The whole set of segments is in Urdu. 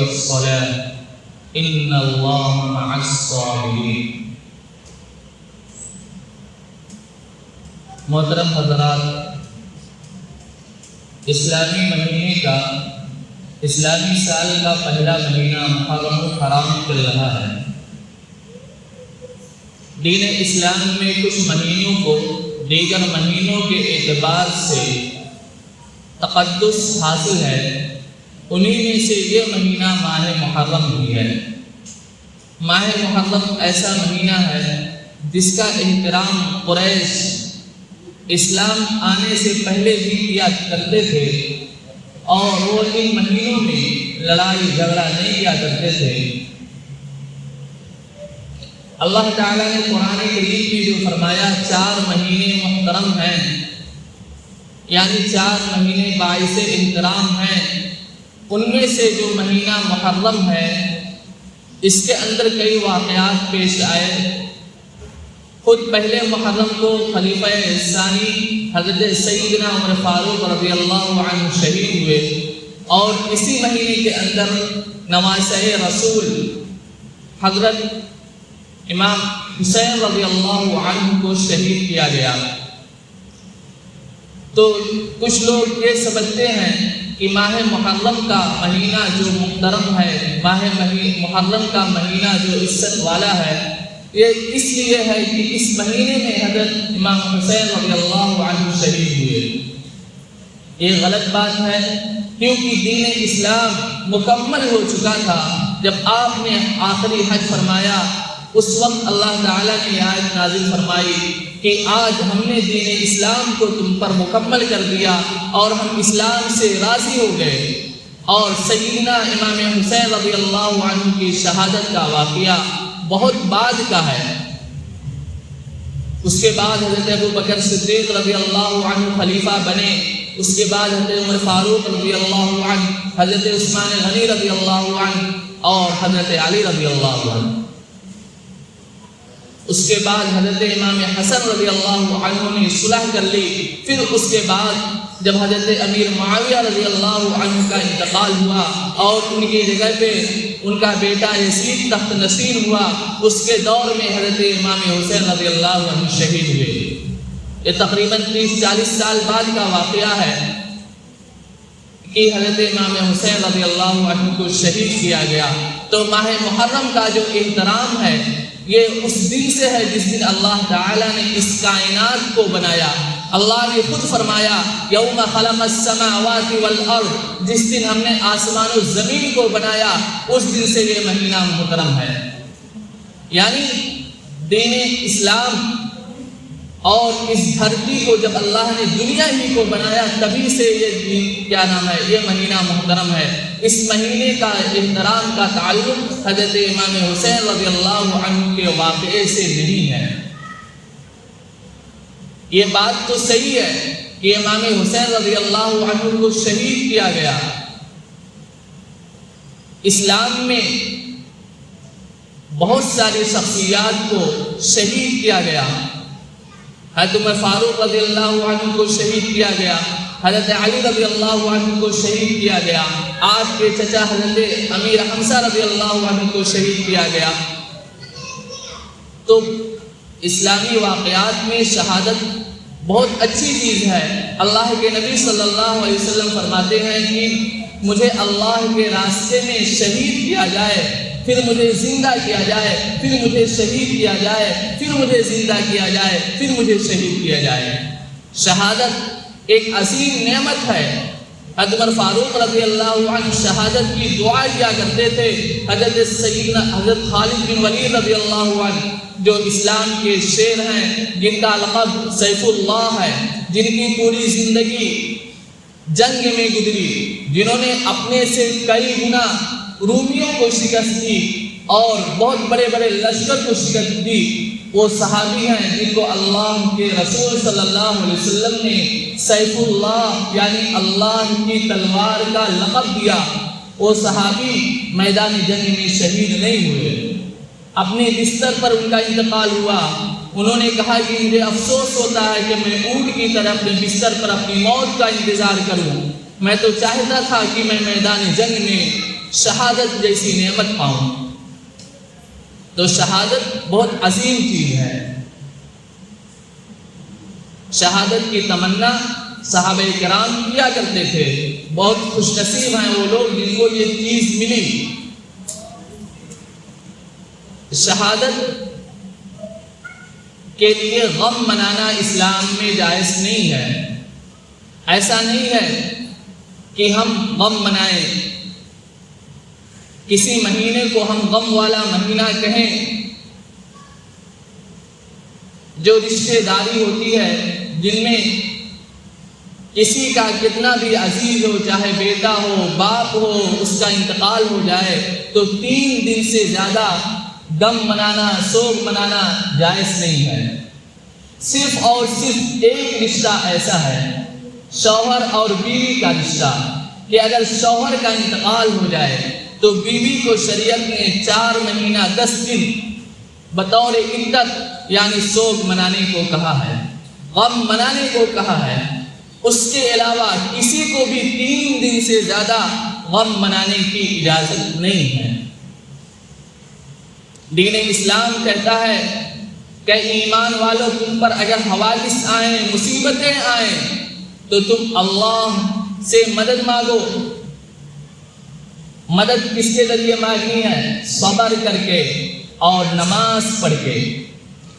الصلاة إن الله مع الصابرين۔ محترم حضرات، اسلامی مہینے کا، اسلامی سال کا پہلا مہینہ محرم الحرام چل رہا ہے۔ دین اسلام میں کچھ مہینوں کو دیگر مہینوں کے اعتبار سے تقدس حاصل ہے، انہی میں سے یہ مہینہ ماہ محرم بھی ہے۔ ماہ محرم ایسا مہینہ ہے جس کا احترام قریش اسلام آنے سے پہلے بھی کیا کرتے تھے، اور وہ ان مہینوں میں لڑائی جھگڑا نہیں کیا کرتے تھے۔ اللہ تعالیٰ نے قرآن کریم میں جو فرمایا 4 مہینے محترم ہیں، یعنی 4 مہینے باعث احترام ہیں، ان میں سے جو مہینہ محرم ہے اس کے اندر کئی واقعات پیش آئے۔ خود پہلے محرم کو خلیفہ ثانی حضرت سیدنا عمر فاروق رضی اللہ عنہ شہید ہوئے، اور اسی مہینے کے اندر نواسہ رسول حضرت امام حسین رضی اللہ عنہ کو شہید کیا گیا۔ تو کچھ لوگ یہ سمجھتے ہیں کہ ماہ محرم کا مہینہ جو محترم ہے، ماہ محرم کا مہینہ جو عزت والا ہے، یہ اس لیے ہے کہ اس مہینے میں حضرت امام حسین رضی اللہ عنہ شہید ہوئے۔ یہ غلط بات ہے، کیونکہ دین اسلام مکمل ہو چکا تھا جب آپ نے آخری حج فرمایا۔ اس وقت اللہ تعالیٰ نے آیت نازل فرمائی کہ آج ہم نے دین اسلام کو تم پر مکمل کر دیا اور ہم اسلام سے راضی ہو گئے۔ اور سیدنا امام حسین رضی اللہ عنہ کی شہادت کا واقعہ بہت بعد کا ہے۔ اس کے بعد حضرت ابوبکر صدیق رضی اللہ عنہ خلیفہ بنے، اس کے بعد حضرت عمر فاروق رضی اللہ عنہ، حضرت عثمان غنی رضی اللہ عنہ، اور حضرت علی رضی اللہ عنہ۔ اس کے بعد حضرت امام حسن رضی اللہ عنہ نے صلح کر لی۔ پھر اس کے بعد جب حضرت امیر معاویہ رضی اللہ عنہ کا انتقال ہوا اور ان کی جگہ پہ ان کا بیٹا یزید تخت نشین ہوا، اس کے دور میں حضرت امام حسین رضی اللہ عنہ شہید ہوئے۔ یہ تقریباً 30-40 سال بعد کا واقعہ ہے کہ حضرت امام حسین رضی اللہ عنہ کو شہید کیا گیا۔ تو ماہ محرم کا جو احترام ہے یہ اس دن سے ہے جس دن اللہ تعالیٰ نے اس کائنات کو بنایا۔ اللہ نے خود فرمایا یوم خلق السماوات والارض، جس دن ہم نے آسمان و زمین کو بنایا اس دن سے یہ مہینہ محترم ہے۔ یعنی دین اسلام اور اس دھرتی کو جب اللہ نے دنیا ہی کو بنایا تبھی سے یہ دین کیا نام ہے، یہ مہینہ محترم ہے۔ اس مہینے کا احترام کا تعلق حضرت امام حسین رضی اللہ عنہ کے واقعے سے نہیں ہے۔ یہ بات تو صحیح ہے کہ امام حسین رضی اللہ عنہ کو شہید کیا گیا۔ اسلام میں بہت ساری شخصیات کو شہید کیا گیا۔ حضرت عمر فاروق رضی اللہ عنہ کو شہید کیا گیا، حضرت علی رضی اللہ عنہ کو شہید کیا گیا، آپ کے چچا حضرت امیر حمزہ رضی اللہ عنہ کو شہید کیا گیا۔ تو اسلامی واقعات میں شہادت بہت اچھی چیز ہے۔ اللہ کے نبی صلی اللہ علیہ وسلم فرماتے ہیں کہ مجھے اللہ کے راستے میں شہید کیا جائے، پھر مجھے زندہ کیا جائے، پھر مجھے شہید کیا جائے، پھر مجھے زندہ کیا جائے، پھر مجھے شہید کیا جائے۔ شہادت ایک عظیم نعمت ہے۔ حضرت عمر فاروق رضی اللہ عنہ شہادت کی دعا کیا کرتے تھے۔ حضرت خالد بن ولید رضی اللہ عنہ جو اسلام کے شیر ہیں، جن کا لقب سیف اللہ ہے، جن کی پوری زندگی جنگ میں گزری، جنہوں نے اپنے سے کئی گنا رومیوں کو شکست دی اور بہت بڑے بڑے لشکر کو شکست دی، وہ صحابی ہیں جن کو اللہ کے رسول صلی اللہ علیہ وسلم نے سیف اللہ یعنی اللہ کی تلوار کا لقب دیا۔ وہ صحابی میدان جنگ میں شہید نہیں ہوئے، اپنے بستر پر ان کا انتقال ہوا۔ انہوں نے کہا کہ مجھے افسوس ہوتا ہے کہ میں اونٹ کی طرح اپنے بستر پر اپنی موت کا انتظار کروں، میں تو چاہتا تھا کہ میں میدان جنگ میں شہادت جیسی نعمت پاؤں۔ تو شہادت بہت عظیم چیز ہے۔ شہادت کی تمنا صحابہ کرام کیا کرتے تھے۔ بہت خوش نصیب ہیں وہ لوگ جن کو یہ چیز ملی۔ شہادت کے لیے غم منانا اسلام میں جائز نہیں ہے۔ ایسا نہیں ہے کہ ہم غم منائیں، کسی مہینے کو ہم غم والا مہینہ کہیں۔ جو رشتے داری ہوتی ہے جن میں کسی کا کتنا بھی عزیز ہو، چاہے بیٹا ہو، باپ ہو، اس کا انتقال ہو جائے تو 3 دن سے زیادہ غم منانا، سوگ منانا جائز نہیں ہے۔ صرف اور صرف ایک رشتہ ایسا ہے، شوہر اور بیوی کا رشتہ، کہ اگر شوہر کا انتقال ہو جائے تو بیوی کو شریعت نے 4 مہینہ 10 دن بطور عدت یعنی سوگ منانے کو کہا ہے، غم منانے کو کہا ہے۔ اس کے علاوہ کسی کو بھی 3 دن سے زیادہ غم منانے کی اجازت نہیں ہے۔ دین اسلام کہتا ہے کہ ایمان والوں، تم پر اگر حوادث آئیں، مصیبتیں آئیں تو تم اللہ سے مدد مانگو۔ مدد کس کے ذریعے مانگنی ہے؟ صبر کر کے اور نماز پڑھ کے۔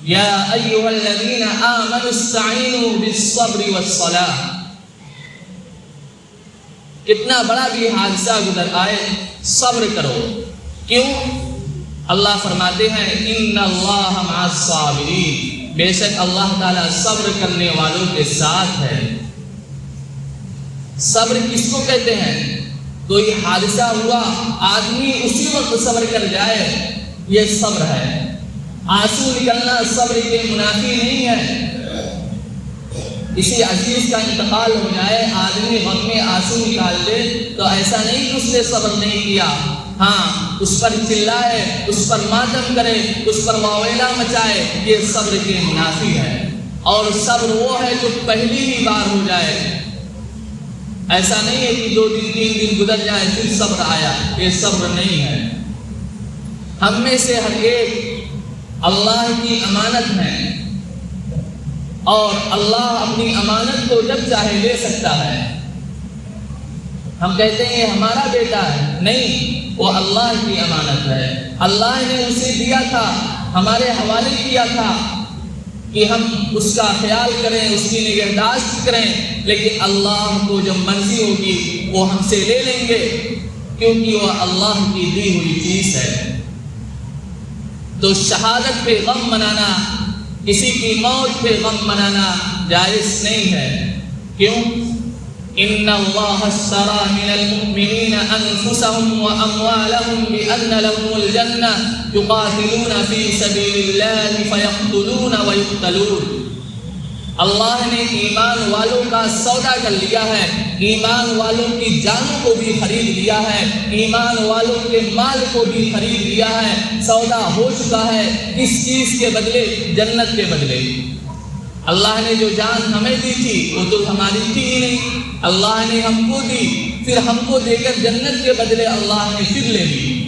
یا ایھا الذین آمنوا استعینوا بالصبر والصلاۃ۔ کتنا بڑا بھی حادثہ گزر آئے صبر کرو۔ کیوں؟ اللہ فرماتے ہیں ان اللہ مع الصابرین، بے شک اللہ تعالیٰ صبر کرنے والوں کے ساتھ ہے۔ صبر کس کو کہتے ہیں؟ کوئی حادثہ ہوا، آدمی اسی وقت صبر کر جائے، یہ صبر ہے۔ آنسو نکلنا صبر کے منافی نہیں ہے۔ کسی عزیز کا انتقال ہو جائے، آدمی غم میں آنسو نکال دے تو ایسا نہیں کہ اس نے صبر نہیں کیا، ہاں اس پر چلائے، اس پر ماتم کرے، اس پر واویلا مچائے، یہ صبر کے منافی ہے۔ اور صبر وہ ہے جو پہلی ہی بار ہو جائے، ایسا نہیں ہے کہ 2 دن 3 دن گزر جائے پھر صبر آیا، یہ صبر نہیں ہے۔ ہم میں سے ہر ایک اللہ کی امانت ہے اور اللہ اپنی امانت کو جب چاہے لے سکتا ہے۔ ہم کہتے ہیں یہ ہمارا بیٹا ہے، نہیں، وہ اللہ کی امانت ہے۔ اللہ نے اسے دیا تھا، ہمارے حوالے کیا تھا کہ ہم اس کا خیال کریں، اس کی نگہداشت کریں، لیکن اللہ کو جب مرضی ہوگی وہ ہم سے لے لیں گے، کیونکہ وہ اللہ کی دی ہوئی چیز ہے۔ تو شہادت پہ غم منانا، کسی کی موت پہ غم منانا جائز نہیں ہے۔ کیوں؟ ان اللہ اشتری من المؤمنین انفسهم واموالهم بان لهم الجنہ یقاتلون فی سبیل اللہ فیقتلون ویقتلون۔ اللہ نے ایمان والوں کا سودا کر لیا ہے، ایمان والوں کی جانوں کو بھی خرید لیا ہے، ایمان والوں کے مال کو بھی خرید لیا ہے۔ سودا ہو چکا ہے، کس چیز کے بدلے؟ جنت کے بدلے۔ اللہ نے جو جان ہمیں دی تھی وہ تو ہماری تھی ہی نہیں، اللہ نے ہم کو دی، پھر ہم کو دے کر جنت کے بدلے اللہ نے پھر لے لی۔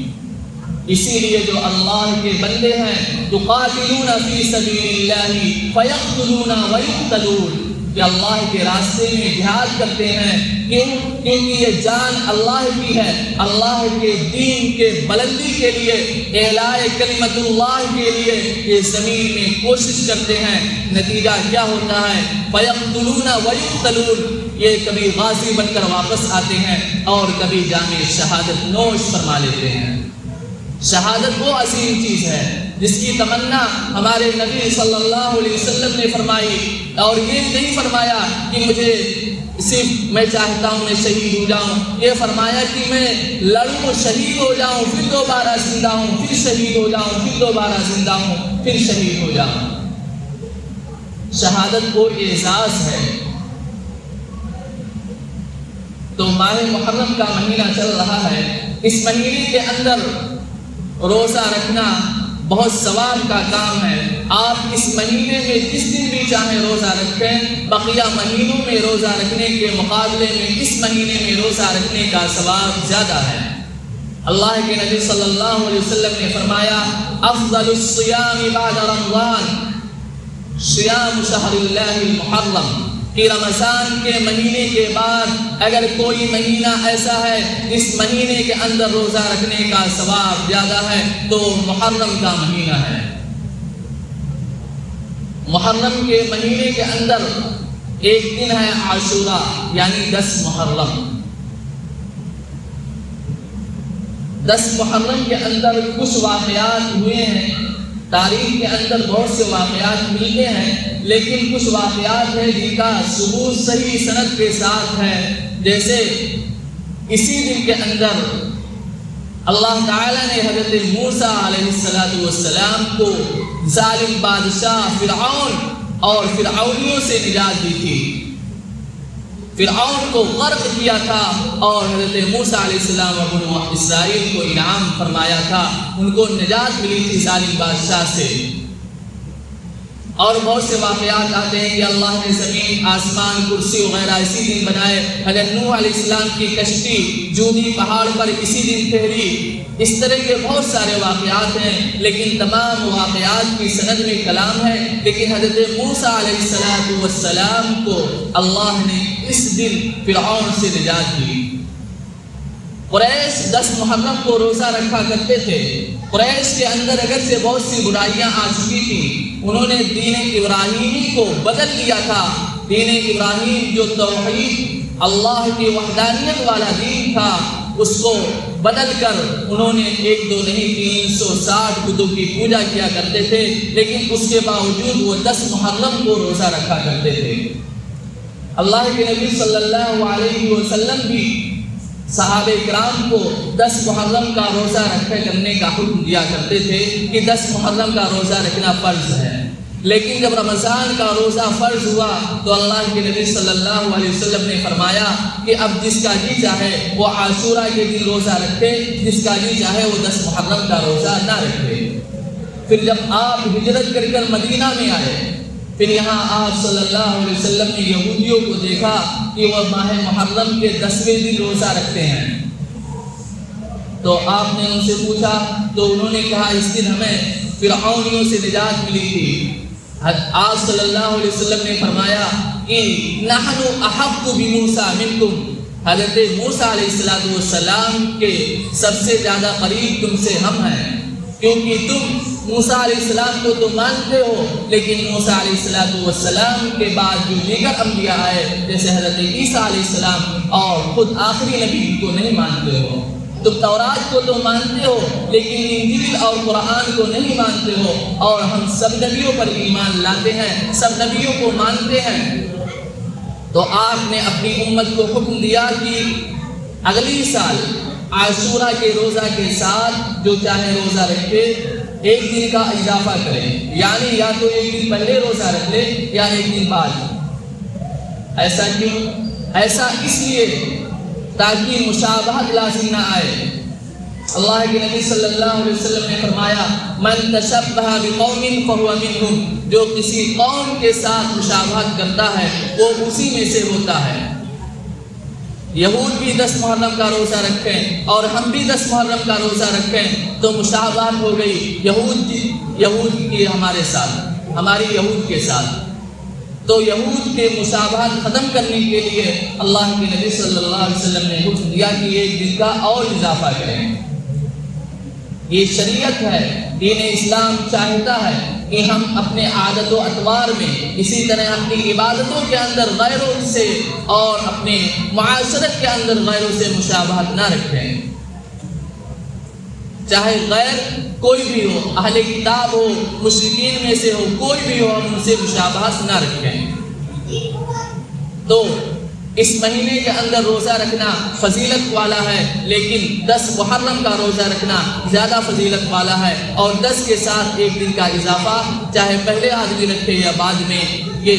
اسی لیے جو اللہ کے بندے ہیں یقاتلون فی سبیل اللہ فیقتلون ویقتلون، کہ اللہ کے راستے میں جہاد کرتے ہیں۔ کیوں؟ کیونکہ یہ جان اللہ کی ہے، اللہ کے دین کے بلندی کے لیے، اعلاء کلمت اللہ کے لیے یہ زمین میں کوشش کرتے ہیں۔ نتیجہ کیا ہوتا ہے؟ فیقتلون ویقتلون، یہ کبھی غازی بن کر واپس آتے ہیں اور کبھی جام شہادت نوش فرما لیتے ہیں۔ شہادت وہ عظیم چیز ہے جس کی تمنا ہمارے نبی صلی اللہ علیہ وسلم نے فرمائی، اور یہ نہیں فرمایا کہ مجھے صرف میں چاہتا ہوں میں شہید ہو جاؤں، یہ فرمایا کہ میں لڑوں، شہید ہو جاؤں، پھر دوبارہ زندہ ہوں، پھر شہید ہو جاؤں، پھر دوبارہ زندہ ہوں، پھر شہید ہو جاؤں۔ شہادت کو اعزاز ہے۔ تو ماہ محرم کا مہینہ چل رہا ہے، اس مہینے کے اندر روزہ رکھنا بہت ثواب کا کام ہے۔ آپ اس مہینے میں جس دن بھی چاہیں روزہ رکھیں، بقیہ مہینوں میں روزہ رکھنے کے مقابلے میں اس مہینے میں روزہ رکھنے کا ثواب زیادہ ہے۔ اللہ کے نبی صلی اللہ علیہ وسلم نے فرمایا افضل الصیام بعد رمضان صیام شہر اللہ المحرم، کہ رمضان کے مہینے کے بعد اگر کوئی مہینہ ایسا ہے جس مہینے کے اندر روزہ رکھنے کا ثواب زیادہ ہے تو محرم کا مہینہ ہے۔ محرم کے مہینے کے اندر ایک دن ہے عاشورہ، یعنی 10 محرم۔ 10 محرم کے اندر کچھ واقعات ہوئے ہیں، تاریخ کے اندر بہت سے واقعات ملتے ہیں، لیکن کچھ واقعات ہیں جن کا ثبوت صحیح سند کے ساتھ ہے۔ جیسے اسی دن کے اندر اللہ تعالیٰ نے حضرت موسیٰ علیہ السلام کو ظالم بادشاہ فرعون اور فرعونیوں سے نجات دی تھی۔ فرعون کو غرق کیا تھا اور حضرت موسیٰ علیہ السلام اور بنو اسرائیل کو انعام فرمایا تھا، ان کو نجات ملی تھی ظالم بادشاہ سے۔ اور بہت سے واقعات آتے ہیں کہ اللہ نے زمین، آسمان، کرسی وغیرہ اسی دن بنائے۔ حضرت نوح علیہ السلام کی کشتی جودی پہاڑ پر اسی دن ٹھہری۔ اس طرح کے بہت سارے واقعات ہیں، لیکن تمام واقعات کی سند میں کلام ہے۔ لیکن حضرت موسیٰ علیہ السلام کو اللہ نے اس دن فرعون سے نجات دی۔ قریش 10 محرم کو روزہ رکھا کرتے تھے۔ قریش کے اندر اگر سے بہت سی برائیاں آ چکی تھیں، انہوں نے دین ابراہیمی کو بدل لیا تھا۔ دین ابراہیم جو توحید اللہ کی وحدانیت والا دین تھا، اس کو بدل کر انہوں نے 1 2 نہیں 360 بتوں کی پوجا کیا کرتے تھے، لیکن اس کے باوجود وہ 10 محرم کو روزہ رکھا کرتے تھے۔ اللہ کے نبی صلی اللہ علیہ وسلم بھی صحابہ کرام کو 10 محرم کا روزہ رکھے کرنے کا حکم دیا کرتے تھے کہ 10 محرم کا روزہ رکھنا فرض ہے۔ لیکن جب رمضان کا روزہ فرض ہوا تو اللہ کے نبی صلی اللہ علیہ وسلم نے فرمایا کہ اب جس کا جی چاہے وہ عاشورہ کے دن روزہ رکھے، جس کا جی چاہے وہ 10 محرم کا روزہ نہ رکھے۔ پھر جب آپ ہجرت کر مدینہ میں آئے، پھر یہاں آپ صلی اللہ علیہ وسلم نے یہودیوں کو دیکھا کہ وہ ماہ محرم کے 10ویں دن روزہ رکھتے ہیں۔ تو آپ نے ان سے پوچھا تو انہوں نے کہا اس دن ہمیں فرعونیوں سے نجات ملی تھی۔ آپ صلی اللہ علیہ وسلم نے فرمایا کہ نحن احق بموسیٰ منکم، حضرت موسیٰ علیہ السلام کے سب سے زیادہ قریب تم سے ہم ہیں، کیونکہ تم موسیٰ علیہ السلام کو تو مانتے ہو، لیکن موسیٰ علیہ السلام کے بعد جو دیگر انبیاء آئے جیسے حضرت عیسیٰ علیہ السلام اور خود آخری نبی کو نہیں مانتے ہو۔ تم تورات کو تو مانتے ہو لیکن انجیل اور قرآن کو نہیں مانتے ہو، اور ہم سب نبیوں پر ایمان لاتے ہیں، سب نبیوں کو مانتے ہیں۔ تو آپ نے اپنی امت کو حکم دیا کہ اگلی سال عاشورہ کے روزہ کے ساتھ جو چاہے روزہ رکھے، 1 دن کا اضافہ کرے، یعنی یا تو 1 دن پہلے روزہ رکھ لے یا 1 دن بعد۔ ایسا کیوں؟ ایسا اس لیے تاکہ مشابہت لازم نہ آئے۔ اللہ کے نبی صلی اللہ علیہ وسلم نے فرمایا من تشبہ بقوم فہو منہم، جو کسی قوم کے ساتھ مشابہت کرتا ہے وہ اسی میں سے ہوتا ہے۔ یہود بھی 10 محرم کا روزہ رکھیں اور ہم بھی 10 محرم کا روزہ رکھیں تو مشابہت ہو گئی یہود کی ہمارے ساتھ، ہماری یہود کے ساتھ۔ تو یہود کے مشابہت ختم کرنے کے لیے اللہ کے نبی صلی اللہ علیہ وسلم نے حکم دیا کہ 1 دن کا اور اضافہ کریں۔ یہ شریعت ہے، دین اسلام چاہتا ہے کہ ہم اپنے عادت و اطوار میں، اسی طرح اپنی عبادتوں کے اندر غیروں سے اور اپنے معاشرت کے اندر غیروں سے مشابہت نہ رکھیں۔ چاہے غیر کوئی بھی ہو، اہل کتاب ہو، مشرکین میں سے ہو، کوئی بھی ہو، ہم ان سے مشابہت نہ رکھیں۔ تو اس مہینے کے اندر روزہ رکھنا فضیلت والا ہے، لیکن 10 محرم کا روزہ رکھنا زیادہ فضیلت والا ہے، اور 10 کے ساتھ 1 دن کا اضافہ چاہے پہلے آدمی رکھے یا بعد میں، یہ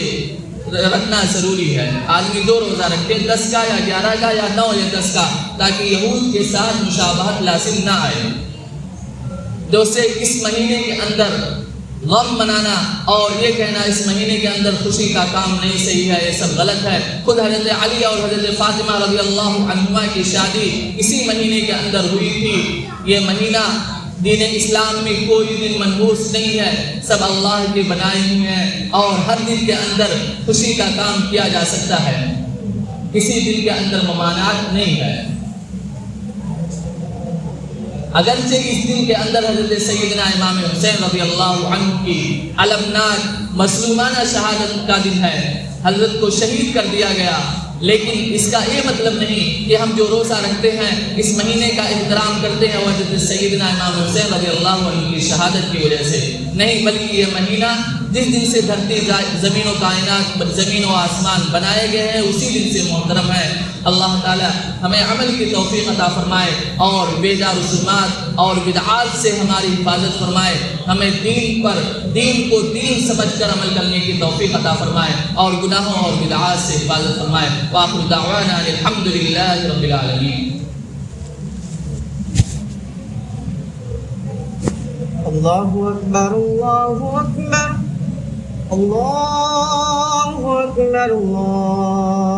رکھنا ضروری ہے۔ آدمی 2 روزہ رکھے، 10 کا یا 11 کا یا 9 یا 10 کا، تاکہ یہود کے ساتھ مشابہت لازم نہ آئے۔ جو سے اس مہینے کے اندر غم منانا اور یہ کہنا اس مہینے کے اندر خوشی کا کام نہیں صحیح ہے، یہ سب غلط ہے۔ خود حضرت علی اور حضرت فاطمہ رضی اللہ عنہما کی شادی اسی مہینے کے اندر ہوئی تھی۔ یہ مہینہ دین اسلام میں کوئی دن منحوس نہیں ہے، سب اللہ کے بنائے ہوئے ہیں، اور ہر دن کے اندر خوشی کا کام کیا جا سکتا ہے، کسی دن کے اندر ممانعت نہیں ہے۔ اگرچہ اس دن کے اندر حضرت سیدنا امام حسین رضی اللہ عنہ کی المناک مظلومانہ شہادت کا دن ہے، حضرت کو شہید کر دیا گیا، لیکن اس کا یہ مطلب نہیں کہ ہم جو روزہ رکھتے ہیں اس مہینے کا احترام کرتے ہیں وہ حضرت سیدنا امام حسین رضی اللہ عنہ کی شہادت کی وجہ سے نہیں، بلکہ یہ مہینہ جس دن سے دھرتی زمین و کائنات زمین و آسمان بنائے گئے ہیں اسی دن سے محترم ہے۔ اللہ تعالی ہمیں عمل کی توفیق عطا فرمائے اور بے جا رسومات اور بدعات سے ہماری حفاظت فرمائے، ہمیں دین کو دین سمجھ کر عمل کرنے کی توفیق عطا فرمائے اور گناہوں اور بدعات سے حفاظت فرمائے۔ وآخر دعوانا الحمدللہ رب العالمین۔ اللہ اکبر اللہ اکبر اللہ اکبر اللہ